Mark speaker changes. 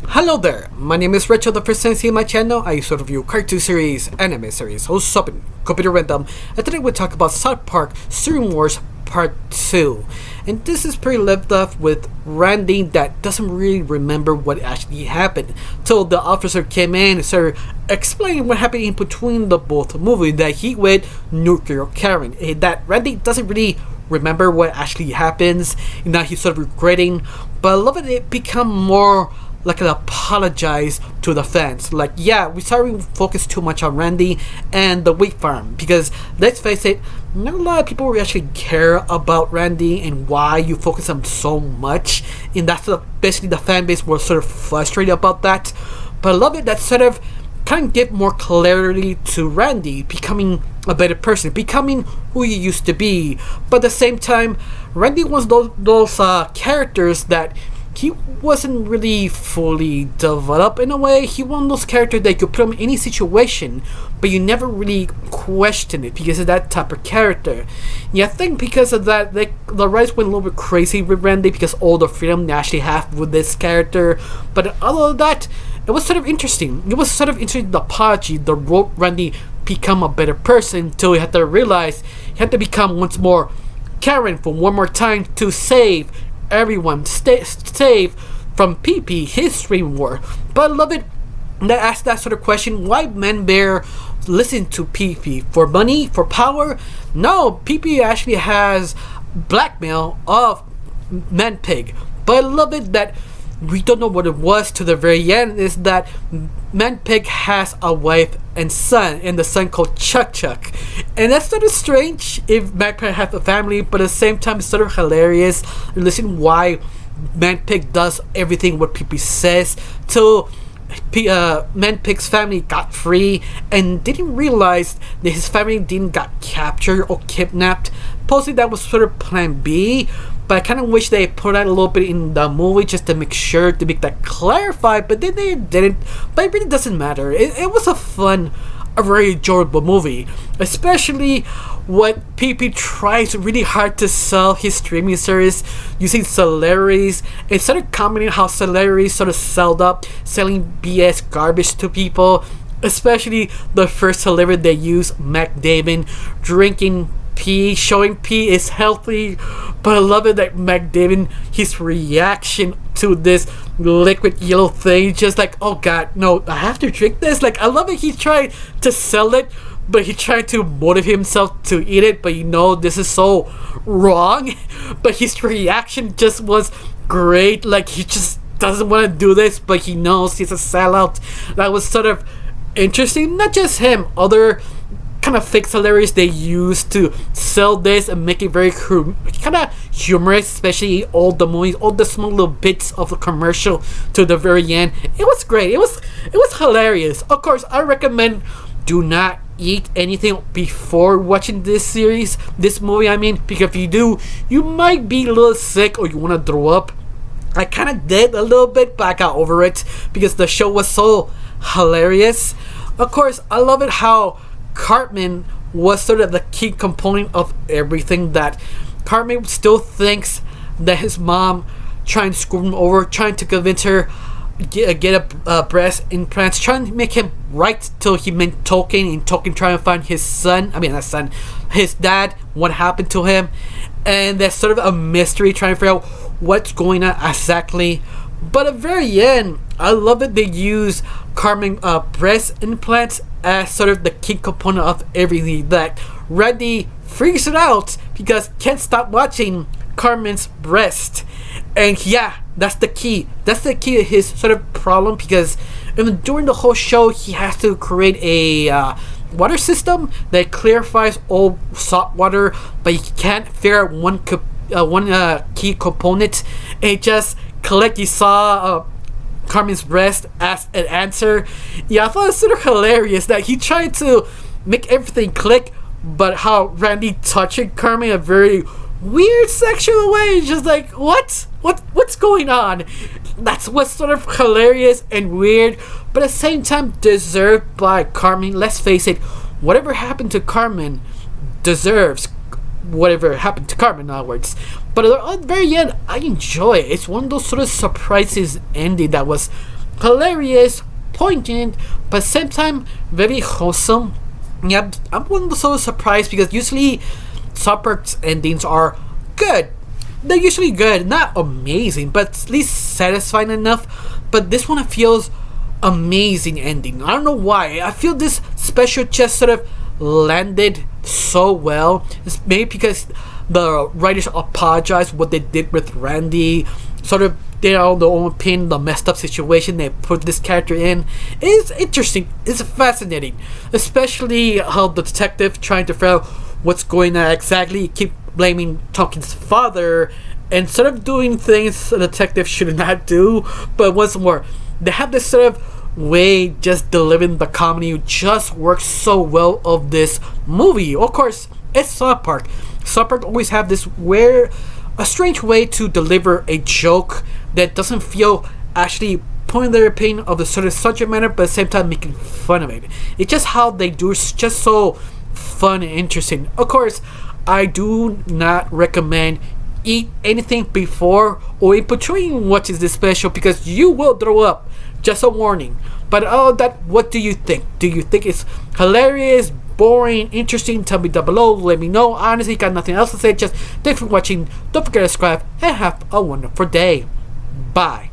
Speaker 1: Hello there, my name is Rachel, the first time seeing my channel. I sort of review cartoon series, anime series, host shopping, computer random, and today we'll talk about South Park Stream Wars Part 2. And this is pretty left off with Randy that doesn't really remember what actually happened. So the officer came in and started explaining what happened in between the both movies, that he went nuclear Karen, and that Randy doesn't really remember what actually happens, and now he's sort of regretting. But I love it become more like an apologize to the fans. Like, yeah, we sorry we focused too much on Randy and the wheat farm, because let's face it, not a lot of people really actually care about Randy and why you focus on so much, and that's basically the fan base was sort of frustrated about that. But I love it that sort of kind of give more clarity to Randy becoming a better person, becoming who he used to be. But at the same time, Randy was those characters that he wasn't really fully developed in a way. He one of those characters that you put him in any situation, but you never really question it because of that type of character. Yeah, I think because of that, the writers went a little bit crazy with Randy because all the freedom they actually have with this character. But other than that, it was sort of interesting. It was sort of interesting, the apology, the road Randy become a better person until he had to realize he had to become once more Karen for one more time to save everyone, save from PP, his stream war. But I love it that asks that sort of question: why Man Bear listen to PP? For money? For power? No, PP actually has blackmail of Man Pig. But I love it that we don't know what it was to the very end, is that Man Pig has a wife and son, and the son called Chuck Chuck. And that's sort of strange if Man Pig has a family, but at the same time it's sort of hilarious. Listen why Man Pig does everything what people says. So Man Pig's family got free and didn't realize that his family didn't got captured or kidnapped. Possibly that was sort of plan B, but I kind of wish they put that a little bit in the movie just to make sure to make that clarified, but then they didn't. But it really doesn't matter. It was a very enjoyable movie, especially what PP tries really hard to sell his streaming service using celebrities, and started commenting how celebrities sort of sold up selling BS garbage to people, especially the first celebrity they used, Mac Damon, drinking pee, showing pee is healthy. But I love it that Mac Damon, his reaction to this liquid yellow thing, just like, oh god, no, I have to drink this. Like, I love it. He tried to sell it, but he tried to motivate himself to eat it, but this is so wrong. But his reaction just was great. Like, he just doesn't want to do this, but he knows he's a sellout. That was sort of interesting. Not just him, other kind of fake celebrities they used to sell this and make it very kind of humorous, especially all the movies, all the small little bits of the commercial to the very end. It was great. It was hilarious. Of course, I recommend do not eat anything before watching this movie. I mean, because if you do, you might be a little sick or you want to throw up. I kind of did a little bit, but I got over it because the show was so hilarious. Of course, I love it how Cartman was sort of the key component of everything. That Cartman still thinks that his mom trying to screw him over, trying to convince her get a breast implants, trying to make him right till he met Token, and Token trying to find his son. I mean, not son, his dad. What happened to him? And there's sort of a mystery trying to figure out what's going on exactly. But at the very end, I love that they use Cartman breast implants as sort of the key component of everything. That Randy freaks it out because can't stop watching Cartman's breast. And yeah, that's the key. That's the key to his sort of problem, because during the whole show he has to create a water system that clarifies all salt water, but he can't figure out one key component. And it just collect. You saw Cartman's breast as an answer. Yeah, I thought it was sort of hilarious that he tried to make everything click, but how Randy touching Cartman in a very weird sexual way, just like, what's going on? That's what's sort of hilarious and weird, but at the same time deserved by Cartman. Let's face it, whatever happened to Cartman deserves whatever happened to Cartman, in other words. But at the very end, I enjoy it. It's one of those sort of surprises ending that was hilarious, poignant, but at the same time very wholesome. Yeah, I'm one of so surprised because usually South Park's endings are good. They're usually good, not amazing, but at least satisfying enough. But this one feels amazing ending. I don't know why. I feel this special just sort of landed so well. It's maybe because the writers apologized what they did with Randy. Sort of they are the own opinion, the messed up situation they put this character in. It's interesting. It's fascinating, especially how the detective trying to figure out what's going on exactly. Keep blaming Tompkins' father instead of doing things a detective should not do. But once more, they have this sort of way just delivering the comedy just works so well of this movie. Of course, it's South Park. South Park always have this weird, a strange way to deliver a joke that doesn't feel actually pointing their opinion of the sort of subject matter, but at the same time making fun of it. It's just how they do. It's just so fun and interesting. Of course, I do not recommend eat anything before or in between watching this special because you will throw up. Just a warning. But all that, what do you think? Do you think it's hilarious, boring, interesting? Tell me down below. Let me know. Honestly, got nothing else to say. Just thanks for watching. Don't forget to subscribe and have a wonderful day. Bye.